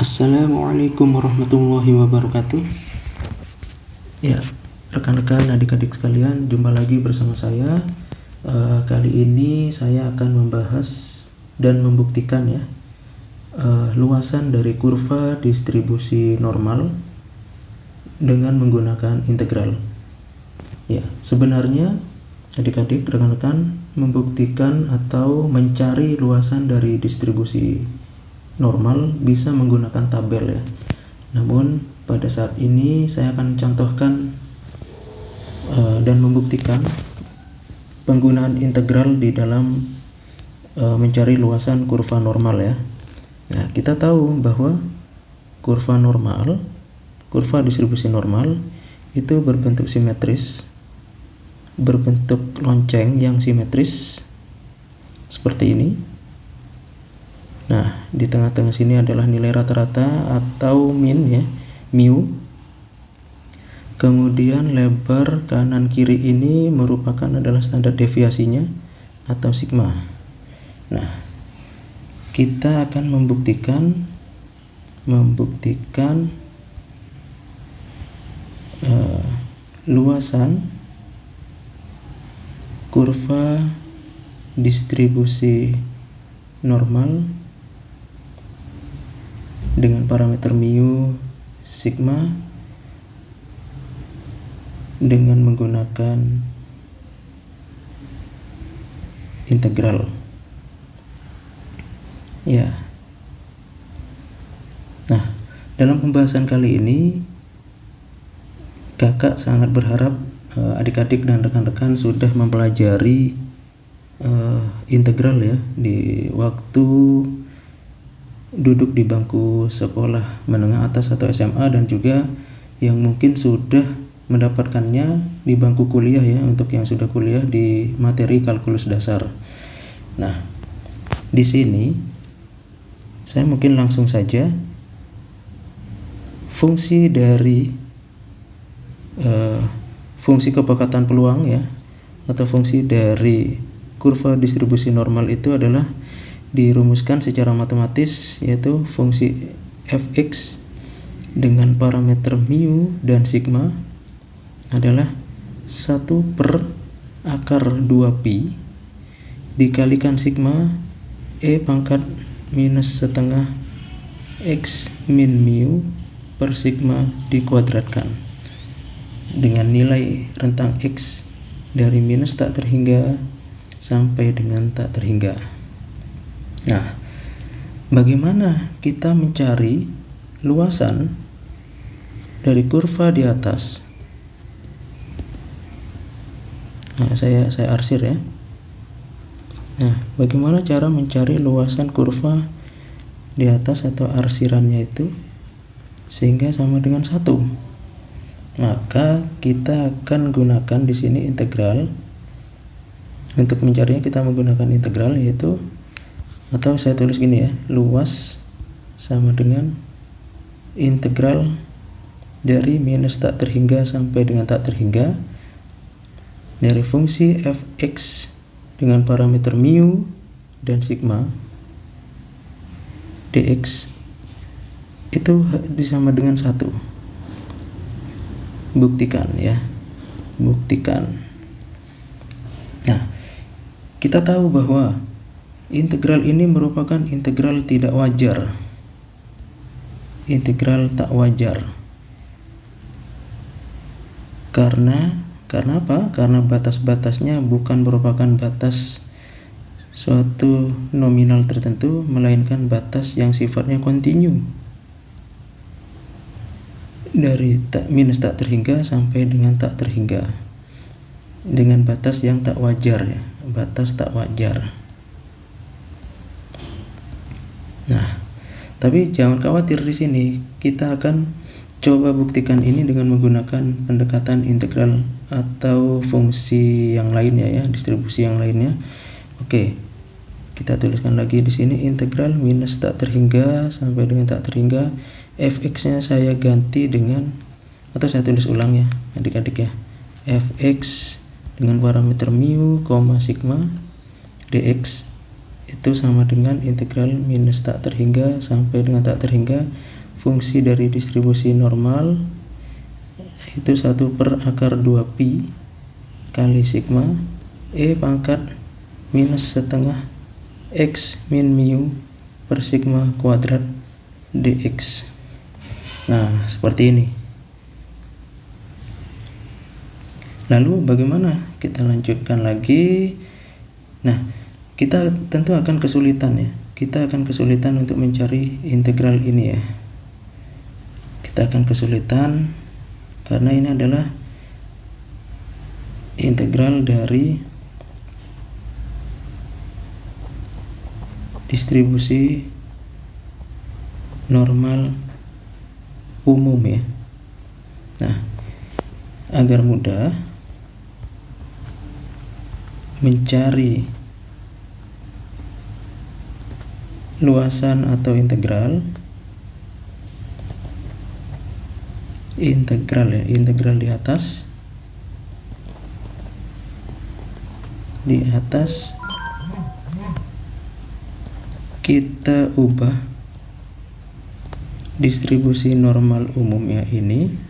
Assalamualaikum warahmatullahi wabarakatuh. Ya, rekan-rekan, adik-adik sekalian, jumpa lagi bersama saya. Kali ini saya akan membahas dan membuktikan luasan dari kurva distribusi normal dengan menggunakan integral. Ya, sebenarnya adik-adik, rekan-rekan, membuktikan atau mencari luasan dari distribusi normal bisa menggunakan tabel ya. Namun pada saat ini saya akan contohkan dan membuktikan penggunaan integral di dalam mencari luasan kurva normal ya. Nah, kita tahu bahwa kurva distribusi normal itu berbentuk simetris, berbentuk lonceng yang simetris seperti ini. Nah, di tengah-tengah sini adalah nilai rata-rata atau min ya, mu. Kemudian lebar kanan kiri ini merupakan adalah standar deviasinya atau sigma. Nah, kita akan membuktikan luasan kurva distribusi normal dengan parameter mu, sigma dengan menggunakan integral. Ya. Nah, dalam pembahasan kali ini kakak sangat berharap adik-adik dan rekan-rekan sudah mempelajari integral ya di waktu duduk di bangku sekolah menengah atas atau SMA, dan juga yang mungkin sudah mendapatkannya di bangku kuliah ya, untuk yang sudah kuliah di materi kalkulus dasar. Nah, di sini saya mungkin langsung saja fungsi dari fungsi kepekatan peluang ya, atau fungsi dari kurva distribusi normal itu adalah dirumuskan secara matematis, yaitu fungsi fx dengan parameter mu dan sigma adalah 1 per akar 2pi dikalikan sigma e pangkat minus setengah x min mu per sigma dikuadratkan dengan nilai rentang x dari minus tak terhingga sampai dengan tak terhingga. Nah, bagaimana kita mencari luasan dari kurva di atas? Nah, saya arsir ya. Nah, bagaimana cara mencari luasan kurva di atas atau arsirannya itu sehingga sama dengan 1? Maka kita akan gunakan di sini integral. Untuk mencarinya kita menggunakan integral, yaitu, atau saya tulis gini ya, luas sama dengan integral dari minus tak terhingga sampai dengan tak terhingga dari fungsi fx dengan parameter mu dan sigma dx itu sama dengan 1. Buktikan ya, buktikan. Nah, kita tahu bahwa integral ini merupakan integral tidak wajar, integral tak wajar. Karena apa? Karena batas-batasnya bukan merupakan batas suatu nominal tertentu, melainkan batas yang sifatnya kontinu dari minus tak terhingga sampai dengan tak terhingga dengan batas yang tak wajar ya, batas tak wajar. Nah, tapi jangan khawatir, di sini kita akan coba buktikan ini dengan menggunakan pendekatan integral atau fungsi yang lainnya ya, distribusi yang lainnya. Oke, kita tuliskan lagi di sini integral minus tak terhingga sampai dengan tak terhingga. Fx-nya saya ganti dengan, atau saya tulis ulang ya adik-adik ya, fx dengan parameter mu, sigma dx itu sama dengan integral minus tak terhingga sampai dengan tak terhingga fungsi dari distribusi normal itu 1/(-2pi) kali sigma E pangkat minus setengah X min mu per sigma kuadrat dx. Nah, seperti ini. Lalu bagaimana? Kita lanjutkan lagi. Nah, kita tentu akan kesulitan ya. Kita akan kesulitan untuk mencari integral ini ya. Kita akan kesulitan karena ini adalah integral dari distribusi normal umum ya. Nah, agar mudah mencari luasan atau integral ya, integral di atas kita ubah distribusi normal umumnya ini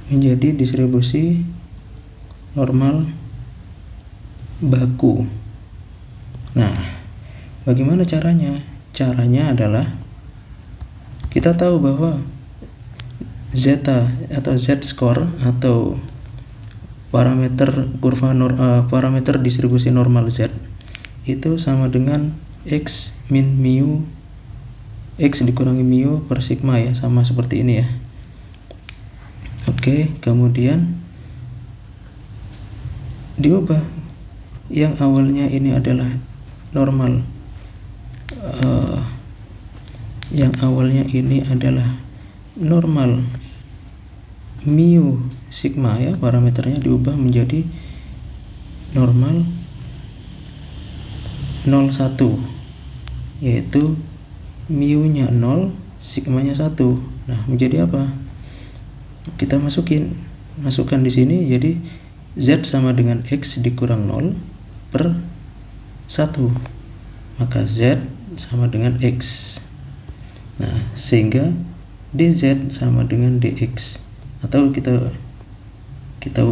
menjadi distribusi normal baku. Nah, bagaimana caranya? Caranya adalah kita tahu bahwa zeta atau z-score atau parameter parameter distribusi normal z itu sama dengan x min mu x dikurangi mu per sigma ya, sama seperti ini ya. Oke, kemudian diubah yang awalnya ini adalah normal mu sigma ya, parameternya diubah menjadi normal 0,1, yaitu mu nya 0, sigmanya 1. Nah, menjadi apa? Kita masukkan di sini, jadi z sama dengan x dikurang 0 per 1, maka z sama dengan x. Nah, sehingga dz sama dengan dx, atau kita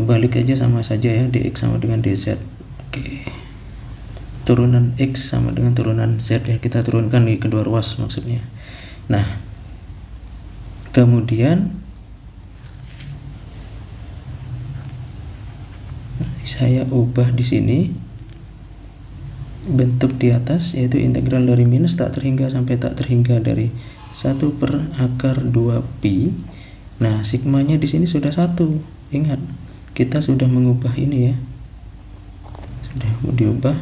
balik aja sama saja ya, dx sama dengan dz. Oke, turunan x sama dengan turunan z ya, kita turunkan di kedua ruas maksudnya. Nah, kemudian saya ubah di sini bentuk di atas, yaitu integral dari minus tak terhingga sampai tak terhingga dari 1/(-2pi). Nah, sigmanya di sini sudah 1. Ingat, kita sudah mengubah ini ya. Sudah diubah.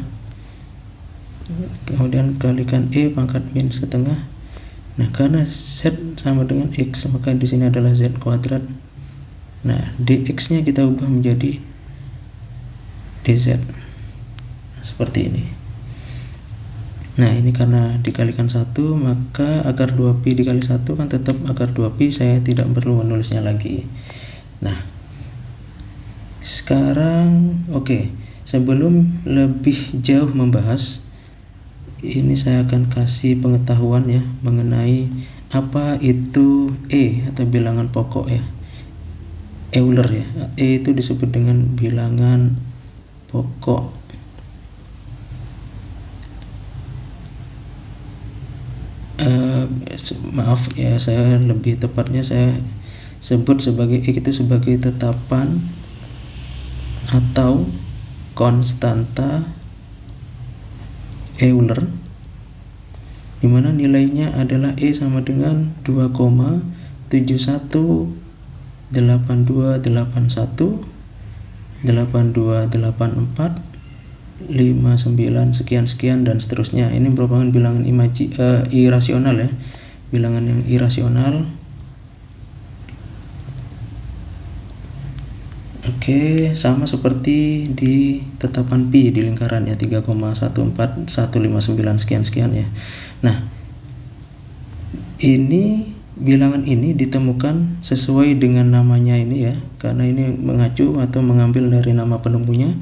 Kemudian kalikan E pangkat min setengah. Nah, karena Z sama dengan X, maka di sini adalah Z kuadrat. Nah, dx-nya kita ubah menjadi dz. Seperti ini. Nah, ini karena dikalikan 1, maka akar 2pi dikali 1 kan tetap akar 2pi, saya tidak perlu menulisnya lagi. Nah, sekarang sebelum lebih jauh membahas, ini saya akan kasih pengetahuan ya mengenai apa itu E atau bilangan pokok ya. Euler ya. E itu disebut dengan bilangan pokok. Maaf ya, saya lebih tepatnya saya sebut sebagai E itu sebagai tetapan atau konstanta Euler, dimana nilainya adalah E sama dengan 2,718281 8284 59 sekian dan seterusnya. Ini merupakan bilangan irasional ya, bilangan yang irasional. Oke, sama seperti di tetapan pi di lingkaran ya, 3,14159 sekian ya. Nah, ini bilangan ini ditemukan sesuai dengan namanya ini ya, karena ini mengacu atau mengambil dari nama penemunya,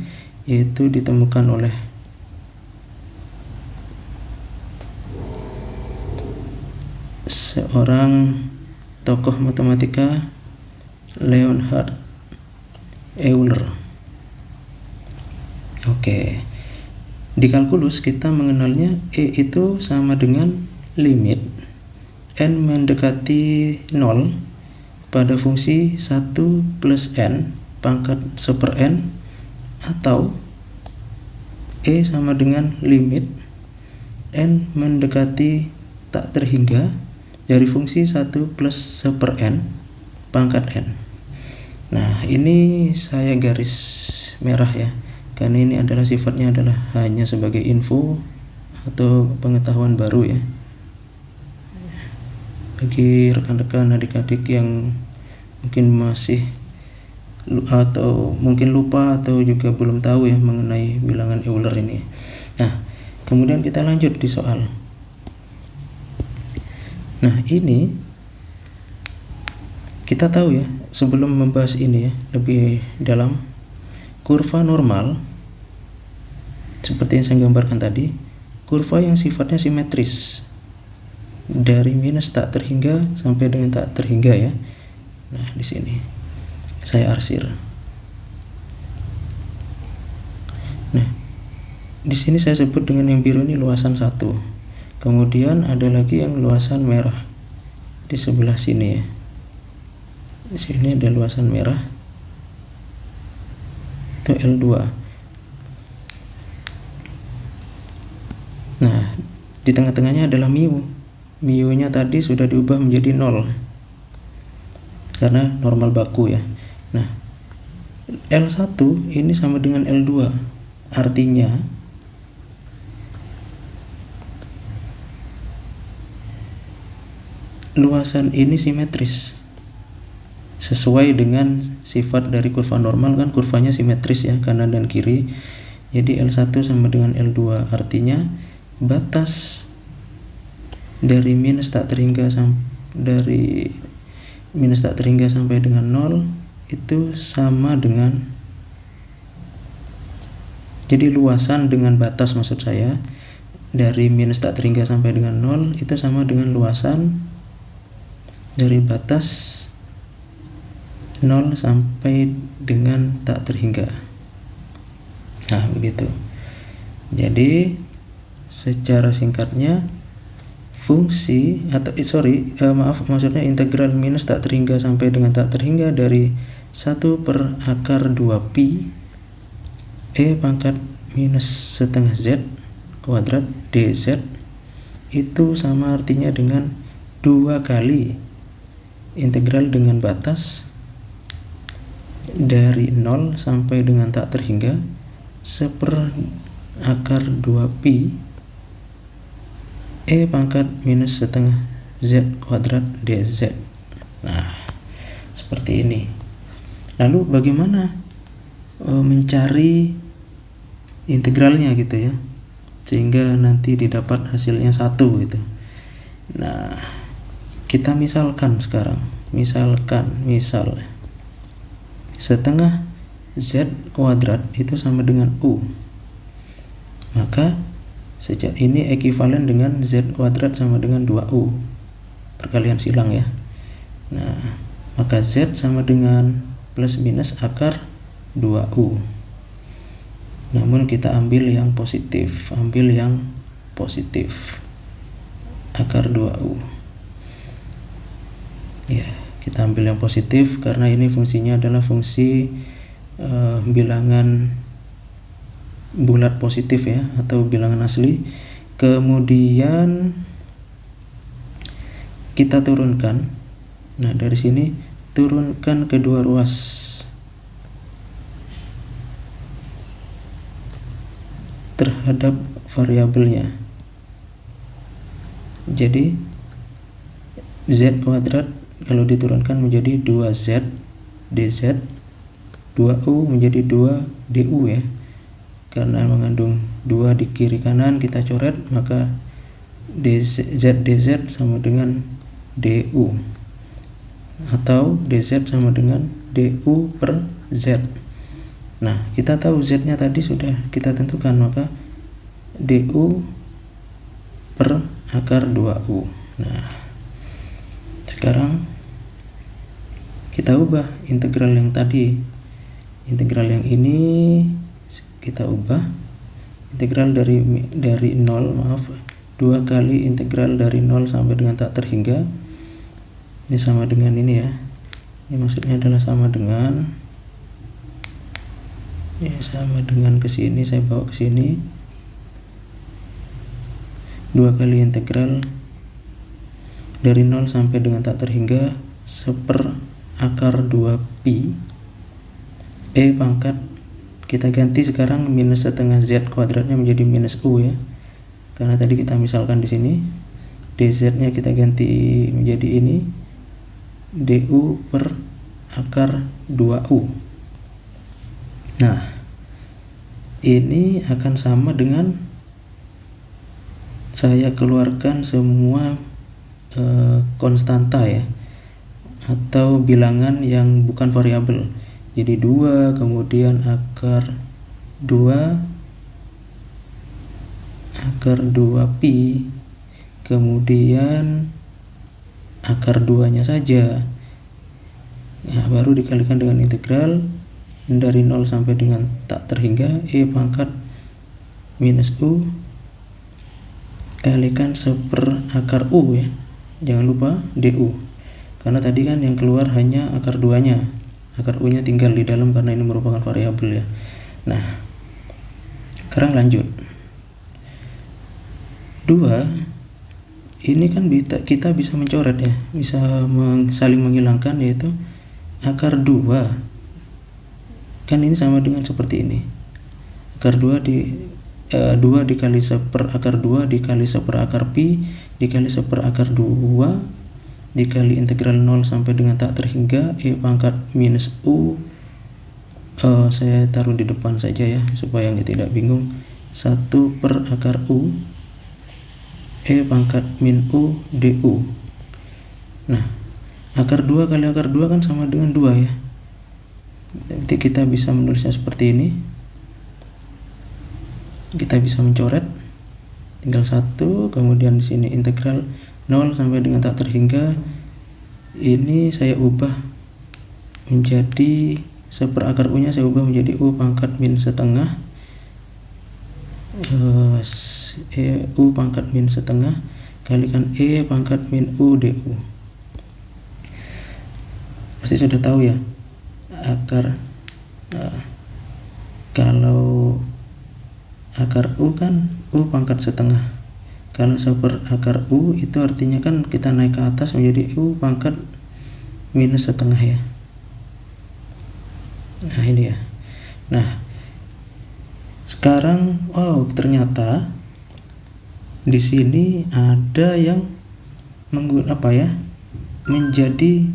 yaitu ditemukan oleh seorang tokoh matematika, Leonhard Euler. Oke. Di kalkulus kita mengenalnya E itu sama dengan limit n mendekati 0 pada fungsi 1 plus n pangkat 1/n, atau E sama dengan limit n mendekati tak terhingga dari fungsi 1 plus 1/n pangkat n. Nah, ini saya garis merah ya, karena ini adalah sifatnya adalah hanya sebagai info atau pengetahuan baru ya, bagi rekan-rekan adik-adik yang mungkin masih atau mungkin lupa atau juga belum tahu ya mengenai bilangan Euler ini. Nah, kemudian kita lanjut di soal. Nah, ini kita tahu ya, sebelum membahas ini ya lebih dalam, kurva normal seperti yang saya gambarkan tadi, kurva yang sifatnya simetris dari minus tak terhingga sampai dengan tak terhingga ya. Nah, di sini saya arsir. Nah, di sini saya sebut dengan yang biru ini luasan 1. Kemudian ada lagi yang luasan merah di sebelah sini ya. Di sini ada luasan merah, itu L2. Nah, di tengah-tengahnya adalah mu. Mu-nya tadi sudah diubah menjadi 0 karena normal baku ya. Nah, L1 ini sama dengan L2, artinya luasan ini simetris sesuai dengan sifat dari kurva normal, kan kurvanya simetris ya, kanan dan kiri. Jadi L1 sama dengan L2, artinya batas dari minus tak terhingga sampai dengan 0 itu sama dengan, jadi luasan dengan batas, maksud saya dari minus tak terhingga sampai dengan 0 itu sama dengan luasan dari batas 0 sampai dengan tak terhingga. Nah, begitu. Jadi secara singkatnya fungsi atau maksudnya integral minus tak terhingga sampai dengan tak terhingga dari 1 per akar 2 pi E pangkat minus setengah Z kuadrat dz itu sama artinya dengan 2 kali integral dengan batas dari 0 sampai dengan tak terhingga 1 akar 2 pi E pangkat minus setengah Z kuadrat dz. Nah, seperti ini. Lalu bagaimana mencari integralnya gitu ya, sehingga nanti didapat hasilnya 1 gitu. Nah, kita misalkan sekarang, misal setengah Z kuadrat itu sama dengan U, maka sejak ini ekuivalen dengan Z kuadrat sama dengan 2U, perkalian silang ya. Nah, maka Z sama dengan plus minus akar 2U, namun kita ambil yang positif, akar 2U ya. Kita ambil yang positif karena ini fungsinya adalah fungsi bilangan bulat positif ya, atau bilangan asli. Kemudian kita turunkan. Nah, dari sini turunkan kedua ruas terhadap variabelnya. Jadi Z kuadrat kalau diturunkan menjadi 2Z dz, 2U menjadi 2 du ya, karena mengandung 2 di kiri kanan kita coret, maka Z dz sama dengan du, atau dz sama dengan du per z. Nah, kita tahu z nya tadi sudah kita tentukan, maka du per akar 2u. Nah, Sekarang kita ubah integral yang tadi. Integral yang ini kita ubah integral dari 0, 2 kali integral dari 0 sampai dengan tak terhingga. Ini sama dengan ini ya. Ini maksudnya adalah sama dengan ke sini, saya bawa ke sini. 2 kali integral dari 0 sampai dengan tak terhingga 1/akar 2 pi E pangkat, kita ganti sekarang minus setengah z kuadratnya menjadi minus u ya, karena tadi kita misalkan di sini dz nya kita ganti menjadi ini du per akar 2u. Nah, ini akan sama dengan saya keluarkan semua konstanta ya, atau bilangan yang bukan variabel. Jadi 2, kemudian akar 2 pi, kemudian akar 2 nya saja. Nah, baru dikalikan dengan integral dari 0 sampai dengan tak terhingga E pangkat minus U kalikan 1/akar U ya. Jangan lupa du, karena tadi kan yang keluar hanya akar 2 nya. Akar U nya tinggal di dalam karena ini merupakan variabel ya. Nah, sekarang lanjut. 2 ini kan kita bisa mencoret ya, bisa saling menghilangkan, yaitu akar 2 kan ini sama dengan seperti ini. Akar 2 dikali 1/akar 2 dikali 1/akar pi dikali 1/akar 2 dikali integral 0 sampai dengan tak terhingga E pangkat minus U, saya taruh di depan saja ya supaya tidak bingung, 1/akar U E pangkat min U du. Nah, akar 2 kali akar 2 kan sama dengan 2 ya, nanti kita bisa menulisnya seperti ini. Kita bisa mencoret, tinggal 1, kemudian di sini integral 0 sampai dengan tak terhingga, ini saya ubah menjadi 1/akar U nya saya ubah menjadi U pangkat min setengah U pangkat min setengah kalikan E pangkat min U du. Pasti sudah tahu ya akar, kalau akar U kan U pangkat setengah. Kalau 1/akar U itu artinya kan kita naik ke atas menjadi U pangkat minus setengah ya. Nah, ini ya. Nah, sekarang ternyata di sini ada yang menjadi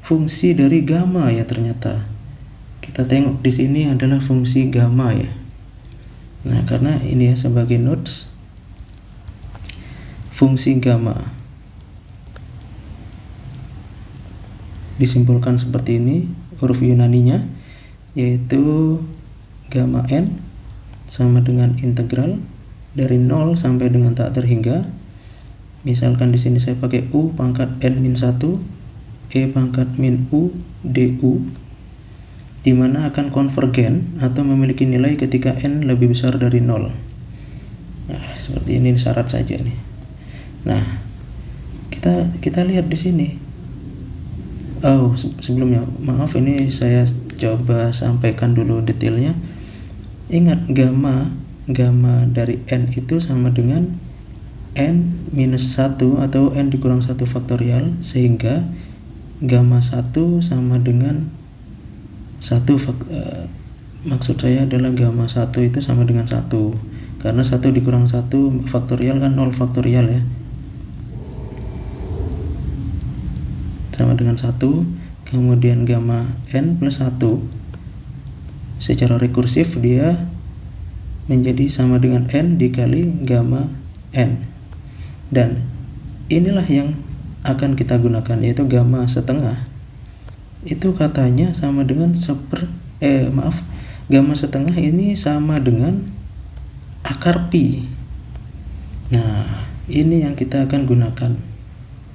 fungsi dari gamma ya ternyata. Kita tengok di sini adalah fungsi gamma ya. Nah, karena ini ya sebagai notes, fungsi gamma disimbolkan seperti ini huruf Yunaninya, yaitu gamma n sama dengan integral dari 0 sampai dengan tak terhingga. Misalkan di sini saya pakai U pangkat n min 1 E pangkat min U du, di mana akan konvergen atau memiliki nilai ketika n lebih besar dari 0. Nah, seperti ini syarat saja nih. Nah, kita lihat di sini. Sebelumnya maaf, ini saya coba sampaikan dulu detailnya. Ingat, gamma dari n itu sama dengan n minus 1 atau n dikurang 1 faktorial, sehingga gamma 1 sama dengan 1 maksud saya adalah gamma 1 itu sama dengan 1, karena 1 dikurang 1 faktorial kan 0 faktorial ya, sama dengan 1. Kemudian gamma n plus 1 secara rekursif dia menjadi sama dengan n dikali gamma n, dan inilah yang akan kita gunakan, yaitu gamma setengah. Itu katanya sama dengan gamma setengah ini sama dengan akar pi. Nah, ini yang kita akan gunakan.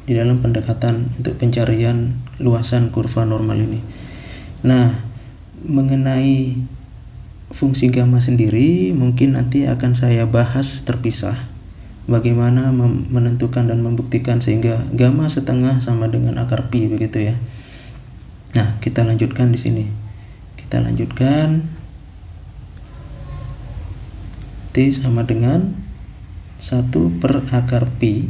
di dalam pendekatan untuk pencarian luasan kurva normal ini. Nah, mengenai fungsi gamma sendiri mungkin nanti akan saya bahas terpisah. Bagaimana menentukan dan membuktikan sehingga gamma setengah sama dengan akar pi, begitu ya. Nah, kita lanjutkan di sini. Kita lanjutkan. T sama dengan 1 per akar pi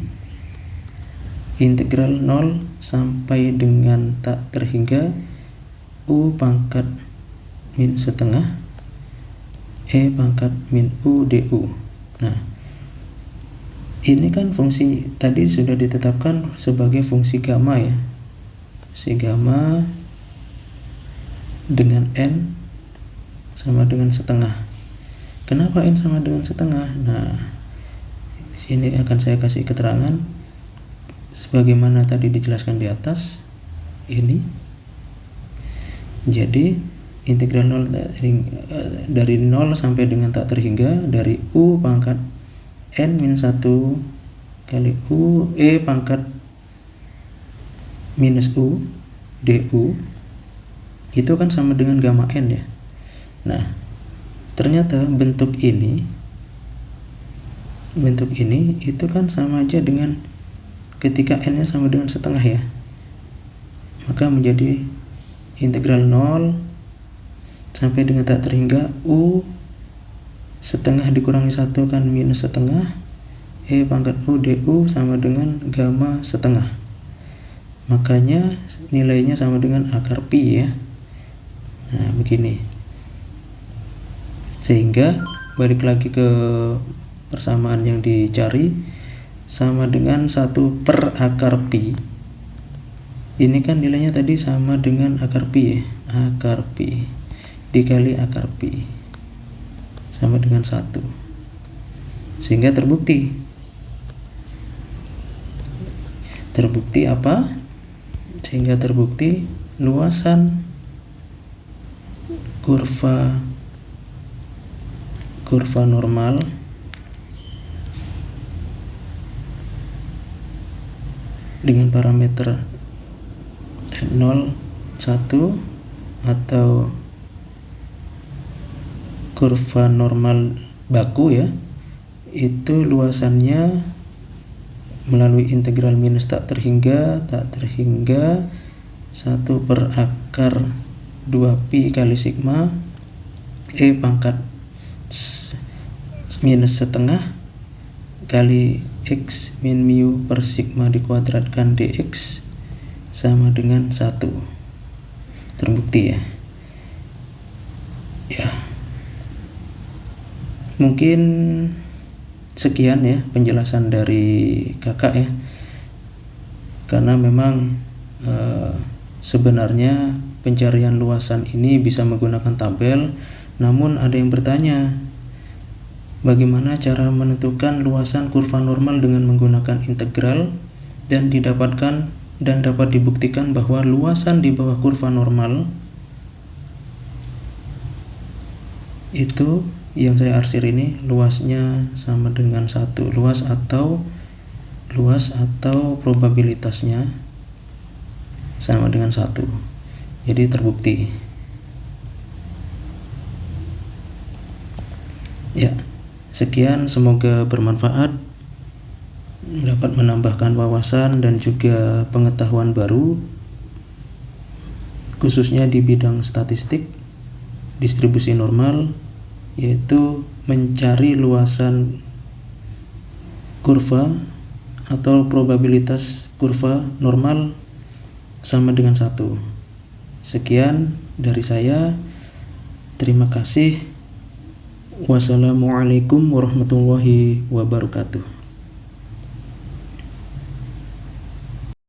integral 0 sampai dengan tak terhingga U pangkat min setengah E pangkat min U du. Nah, ini kan fungsi tadi sudah ditetapkan sebagai fungsi gamma ya. Fungsi gamma dengan N sama dengan setengah. Kenapa N sama dengan setengah? Nah, di sini akan saya kasih keterangan sebagaimana tadi dijelaskan di atas ini. Jadi integral 0 dari 0 sampai dengan tak terhingga dari U pangkat N min 1 kali U E pangkat minus U du itu kan sama dengan gamma N ya. Nah, ternyata bentuk ini itu kan sama aja dengan ketika N nya sama dengan setengah ya, maka menjadi integral 0 sampai dengan tak terhingga U setengah dikurangi 1 kan minus setengah E pangkat U du sama dengan gamma setengah, makanya nilainya sama dengan akar pi ya. Nah, begini. Sehingga balik lagi ke persamaan yang dicari, sama dengan 1 per akar pi. Ini kan nilainya tadi sama dengan akar pi ya. Akar pi dikali akar pi sama dengan 1. Sehingga terbukti apa? Sehingga terbukti luasan kurva normal dengan parameter 0, 1 atau kurva normal baku ya, itu luasannya melalui integral minus tak terhingga 1 per akar 2pi kali sigma E pangkat minus setengah kali X min mu per sigma dikuadratkan dx sama dengan 1. Terbukti ya. Ya, mungkin sekian ya penjelasan dari kakak ya, karena memang sebenarnya pencarian luasan ini bisa menggunakan tabel, namun ada yang bertanya bagaimana cara menentukan luasan kurva normal dengan menggunakan integral, dan dapat dibuktikan bahwa luasan di bawah kurva normal itu yang saya arsir ini luasnya sama dengan 1, luas atau probabilitasnya sama dengan 1. Jadi terbukti. Ya, sekian, semoga bermanfaat, dapat menambahkan wawasan dan juga pengetahuan baru khususnya di bidang statistik distribusi normal, yaitu mencari luasan kurva atau probabilitas kurva normal sama dengan 1. Sekian dari saya. Terima kasih. Wassalamualaikum warahmatullahi wabarakatuh.